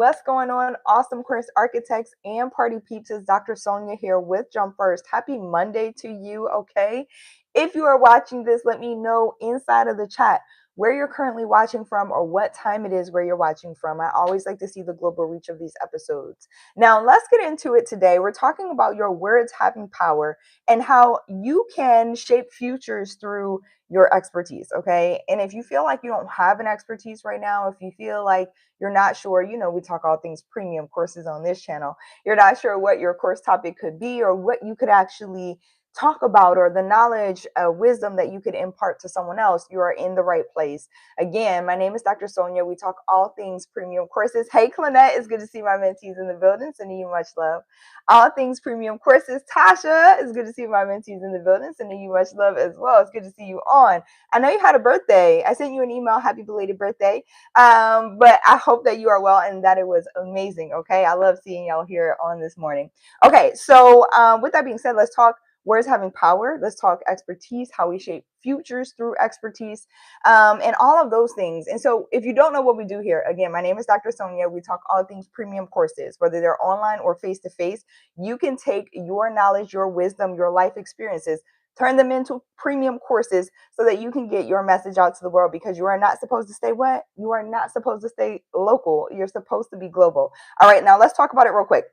What's going on, awesome course architects and party peeps? Is Dr. Sonia here with Jump First. Happy Monday to you, okay? If you are watching this, let me know inside of the chat where you're currently watching from or what time it is where you're watching from. I always like to see the global reach of these episodes. Now, let's get into it today. We're talking about your words having power and how you can shape futures through your expertise, okay? And if you feel like you don't have an expertise right now, if you feel like you're not sure, we talk all things premium courses on this channel. You're not sure what your course topic could be or what you could actually talk about or the knowledge, wisdom that you could impart to someone else. You are in the right place. Again, my name is Dr. Sonia. We talk all things premium courses. Hey, Clonette, it's good to see my mentees in the building. Sending you much love. All things premium courses. Tasha, it's good to see my mentees in the building. Sending you much love as well. It's good to see you on. I know you had a birthday. I sent you an email. Happy belated birthday. But I hope that you are well and that it was amazing. Okay. I love seeing y'all here on this morning. Okay. So, with that being said, let's talk words having power. Let's talk expertise, how we shape futures through expertise, and all of those things. And so, if you don't know what we do here, again, my name is Dr. Sonia. We talk all things premium courses, whether they're online or face to face. You can take your knowledge, your wisdom, your life experiences, turn them into premium courses so that you can get your message out to the world, because you are not supposed to stay what? You are not supposed to stay local. You're supposed to be global. All right, now let's talk about it real quick.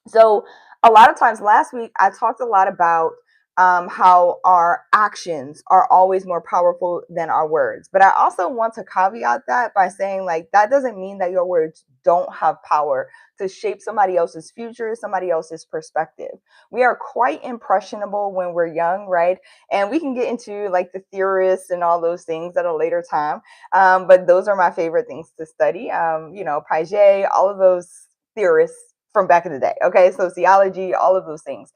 So, a lot of times last week, I talked a lot about how our actions are always more powerful than our words. But I also want to caveat that by saying, like, that doesn't mean that your words don't have power to shape somebody else's future, somebody else's perspective. We are quite impressionable when we're young, right? And we can get into like the theorists and all those things at a later time. But those are my favorite things to study. Piaget, all of those theorists from back in the day, okay? Sociology, all of those things.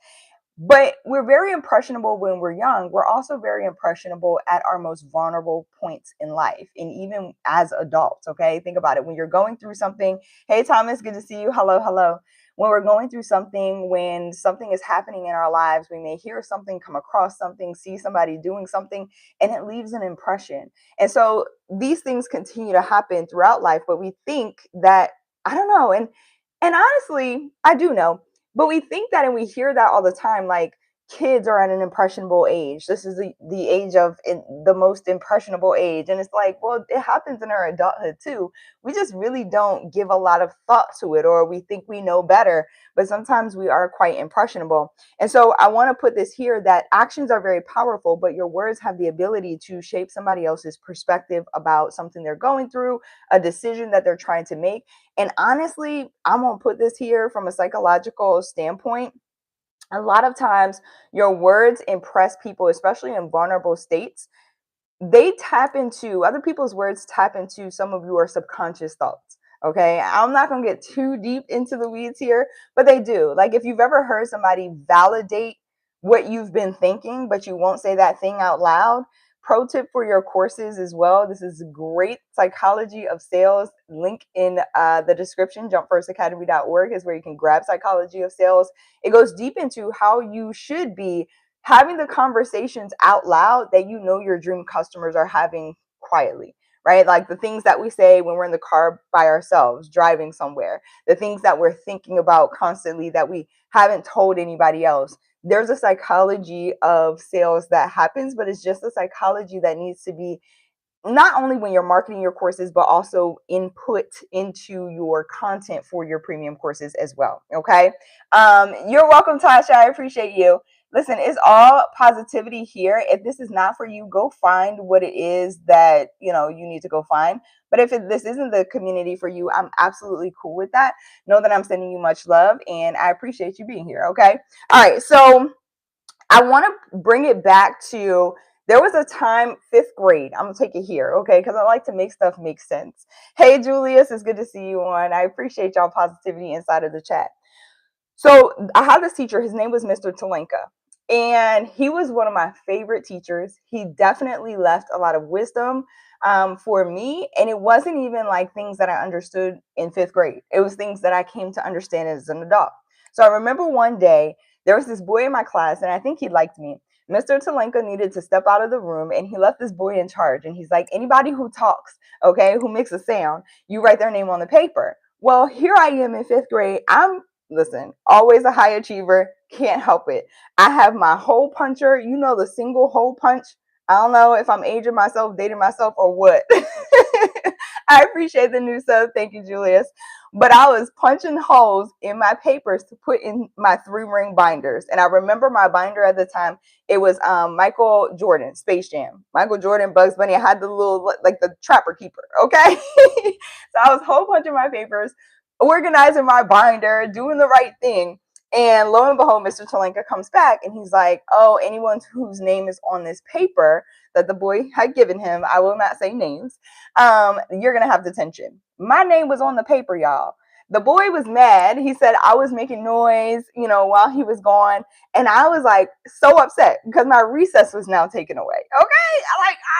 But we're very impressionable when we're young. We're also very impressionable at our most vulnerable points in life and even as adults, okay? Think about it. When you're going through something, hey, Thomas, good to see you. Hello, hello. When we're going through something, when something is happening in our lives, we may hear something, come across something, see somebody doing something, and it leaves an impression. And so these things continue to happen throughout life, but we think that, I don't know, and honestly, I do know, but we think that and we hear that all the time, like kids are at an impressionable age. This is the age of the most impressionable age. And it's like, well, it happens in our adulthood too. We just really don't give a lot of thought to it, or we think we know better, but sometimes we are quite impressionable. And so I want to put this here that actions are very powerful, but your words have the ability to shape somebody else's perspective about something they're going through, a decision that they're trying to make. And honestly, I'm going to put this here from a psychological standpoint. A lot of times, your words impress people, especially in vulnerable states. They tap into other people's words, tap into some of your subconscious thoughts. Okay. I'm not going to get too deep into the weeds here, but they do. Like, if you've ever heard somebody validate what you've been thinking, but you won't say that thing out loud. Pro tip for your courses as well. This is great. Psychology of Sales. Link in the description. Jumpfirstacademy.org is where you can grab Psychology of Sales. It goes deep into how you should be having the conversations out loud that you know your dream customers are having quietly, right? Like the things that we say when we're in the car by ourselves, driving somewhere, the things that we're thinking about constantly that we haven't told anybody else. There's a psychology of sales that happens, but it's just a psychology that needs to be not only when you're marketing your courses, but also input into your content for your premium courses as well. Okay. You're welcome, Tasha. I appreciate you. Listen, it's all positivity here. If this is not for you, go find what it is that you need to go find. But if this isn't the community for you, I'm absolutely cool with that. Know that I'm sending you much love and I appreciate you being here. Okay. All right. So I want to bring it back to, there was a time, fifth grade. I'm going to take it here, okay? Because I like to make stuff make sense. Hey, Julius, it's good to see you on. I appreciate y'all positivity inside of the chat. So I had this teacher. His name was Mr. Talenka. And he was one of my favorite teachers. He definitely left a lot of wisdom for me. And it wasn't even like things that I understood in fifth grade. It was things that I came to understand as an adult. So I remember one day, there was this boy in my class, and I think he liked me. Mr. Talenka needed to step out of the room, and he left this boy in charge. And he's like, anybody who talks, okay, who makes a sound, you write their name on the paper. Well, here I am in fifth grade. Listen, always a high achiever. Can't help it. I have my hole puncher, the single hole punch. I don't know if I'm aging myself, dating myself, or what. I appreciate the new sub. Thank you, Julius. But I was punching holes in my papers to put in my 3-ring binders. And I remember my binder at the time. It was Michael Jordan, Space Jam. Michael Jordan, Bugs Bunny. I had the little, like the Trapper Keeper. Okay. So I was hole punching my papers, organizing my binder, doing the right thing. And lo and behold, Mr. Talenka comes back and he's like, oh, anyone whose name is on this paper that the boy had given him, I will not say names, you're going to have detention. My name was on the paper, y'all. The boy was mad. He said I was making noise, while he was gone. And I was like so upset because my recess was now taken away. Okay.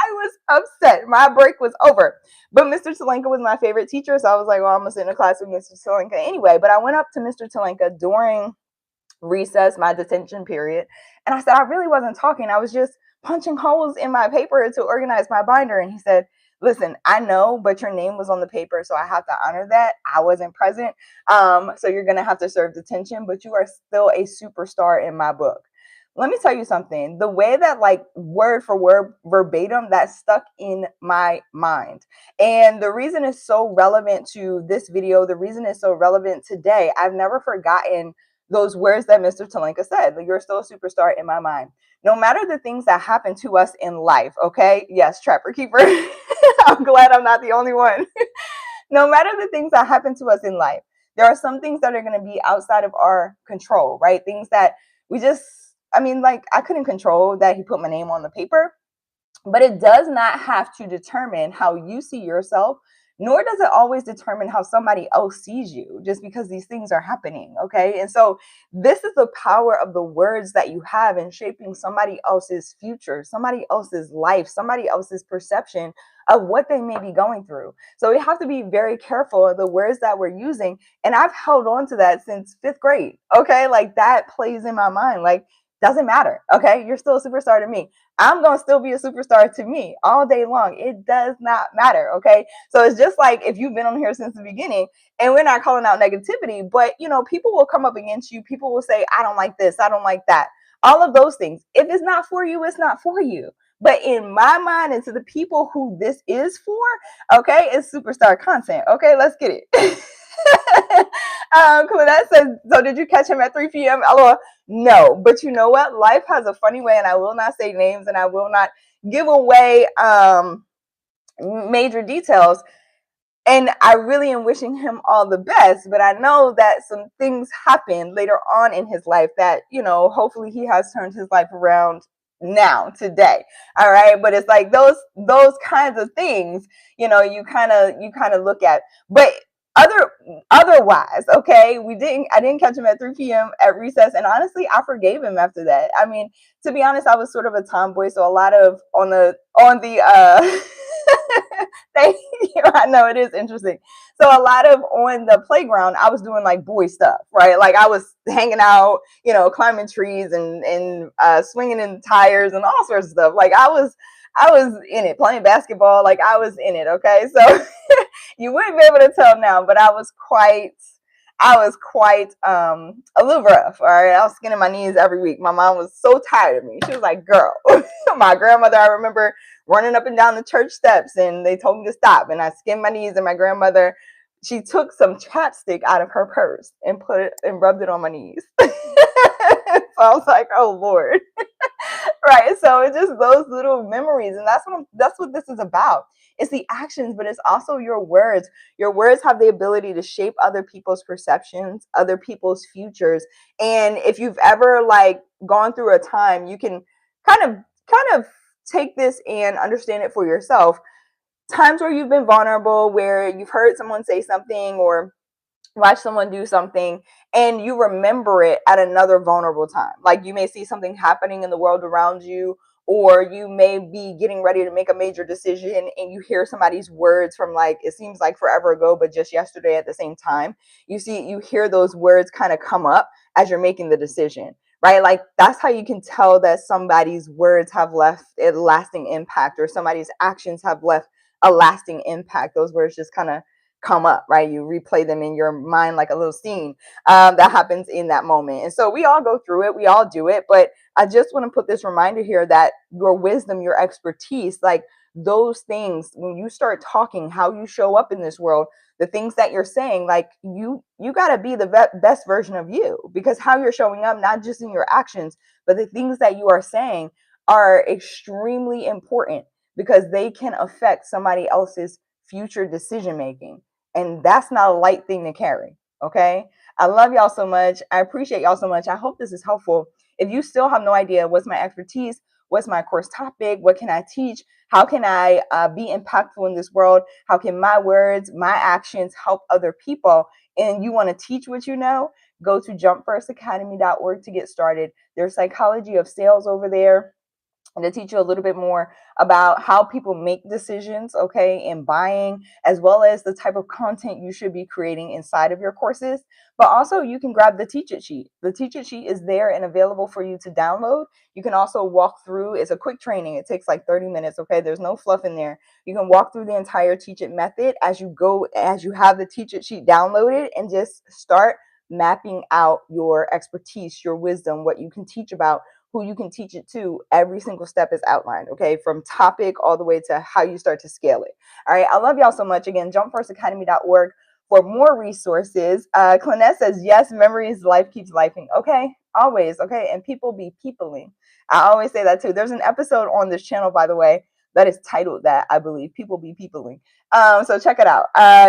I was upset. My break was over. But Mr. Talenka was my favorite teacher. So I was like, well, I'm going to sit in a class with Mr. Talenka anyway. But I went up to Mr. Talenka during recess, my detention period. And I said, I really wasn't talking. I was just punching holes in my paper to organize my binder. And he said, listen, I know, but your name was on the paper, so I have to honor that. I wasn't present. So you're going to have to serve detention, but you are still a superstar in my book. Let me tell you something. The way that, like, word for word, verbatim, that stuck in my mind. And the reason it's so relevant to this video, the reason it's so relevant today, I've never forgotten those words that Mr. Talenka said. Like, you're still a superstar in my mind. No matter the things that happen to us in life, okay? Yes, Trapper Keeper. I'm glad I'm not the only one. No matter the things that happen to us in life, there are some things that are going to be outside of our control, right? Things that we just, like, I couldn't control that he put my name on the paper, but it does not have to determine how you see yourself, nor does it always determine how somebody else sees you, just because these things are happening. Okay. And so this is the power of the words that you have in shaping somebody else's future, somebody else's life, somebody else's perception of what they may be going through. So we have to be very careful of the words that we're using. And I've held on to that since fifth grade. Okay. Like, that plays in my mind. Like, doesn't matter. Okay. You're still a superstar to me. I'm going to still be a superstar to me all day long. It does not matter. Okay. So it's just like if you've been on here since the beginning, and we're not calling out negativity, but people will come up against you. People will say, I don't like this. I don't like that. All of those things. If it's not for you, it's not for you. But in my mind, and to the people who this is for, okay, it's superstar content. Okay, let's get it. Claudette says, so did you catch him at 3 p.m.? No, but you know what? Life has a funny way, and I will not say names, and I will not give away major details. And I really am wishing him all the best, but I know that some things happen later on in his life that, hopefully he has turned his life around now, today. All right. But it's like those kinds of things, you kind of look at. But otherwise, okay, I didn't catch him at 3 p.m. at recess, and honestly, I forgave him after that. I mean, to be honest, I was sort of a tomboy, so a lot of on the thank you. I know it is interesting. So a lot of on the playground, I was doing like boy stuff, right? Like, I was hanging out, climbing trees and swinging in tires and all sorts of stuff. Like, I was in it, playing basketball. Like, I was in it. Okay, so you wouldn't be able to tell now, but I was quite a little rough. All right, I was skinning my knees every week. My mom was so tired of me. She was like, girl. My grandmother, I remember running up and down the church steps, and they told me to stop, and I skinned my knees, and my grandmother, she took some chapstick out of her purse and put it and rubbed it on my knees. So I was like, oh Lord. Right. So it's just those little memories, and that's what this is about. It's the actions, but it's also your words. Your words have the ability to shape other people's perceptions, other people's futures. And if you've ever, like, gone through a time, you can kind of take this and understand it for yourself. Times where you've been vulnerable, where you've heard someone say something or watch someone do something, and you remember it at another vulnerable time. Like, you may see something happening in the world around you, or you may be getting ready to make a major decision, and you hear somebody's words from, like, it seems like forever ago, but just yesterday at the same time. You hear those words kind of come up as you're making the decision, right? Like, that's how you can tell that somebody's words have left a lasting impact, or somebody's actions have left a lasting impact. Those words just kind of come up, right? You replay them in your mind like a little scene that happens in that moment. And so we all go through it, we all do it. But I just want to put this reminder here that your wisdom, your expertise, like those things, when you start talking, how you show up in this world, the things that you're saying, like you got to be the best version of you, because how you're showing up, not just in your actions, but the things that you are saying are extremely important, because they can affect somebody else's future decision making. And that's not a light thing to carry. Okay. I love y'all so much. I appreciate y'all so much. I hope this is helpful. If you still have no idea what's my expertise, what's my course topic, what can I teach, how can I be impactful in this world, how can my words, my actions help other people, and you want to teach what you know, go to jumpfirstacademy.org to get started. There's psychology of sales over there, and to teach you a little bit more about how people make decisions, okay, in buying, as well as the type of content you should be creating inside of your courses. But also, you can grab the Teach It Sheet. The Teach It Sheet is there and available for you to download. You can also walk through. It's a quick training. It takes like 30 minutes, okay? There's no fluff in there. You can walk through the entire Teach It method as you go, as you have the Teach It Sheet downloaded, and just start mapping out your expertise, your wisdom, what you can teach about, who you can teach it to. Every single step is outlined, okay, from topic all the way to how you start to scale it. All right, I love y'all so much. Again, jumpfirstacademy.org for more resources. Clonette says, yes, memories, life keeps lifing. Okay, always, okay, and people be peopling. I always say that too. There's an episode on this channel, by the way, that is titled that, I believe, people be peopling. So check it out.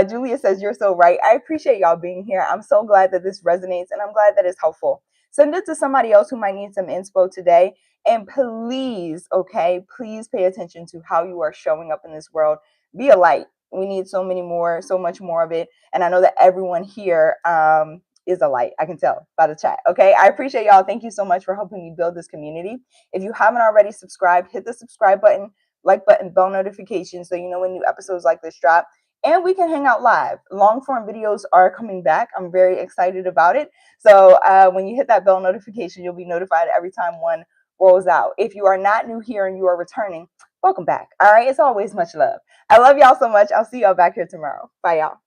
Julia says, you're so right. I appreciate y'all being here. I'm so glad that this resonates, and I'm glad that it's helpful. Send it to somebody else who might need some inspo today. And please, okay, please pay attention to how you are showing up in this world. Be a light. We need so much more of it. And I know that everyone here is a light. I can tell by the chat. Okay, I appreciate y'all. Thank you so much for helping me build this community. If you haven't already subscribed, hit the subscribe button, like button, bell notification, so you know when new episodes like this drop. And we can hang out live. Long form videos are coming back. I'm very excited about it. So when you hit that bell notification, you'll be notified every time one rolls out. If you are not new here and you are returning, welcome back. All right. It's always much love. I love y'all so much. I'll see y'all back here tomorrow. Bye, y'all.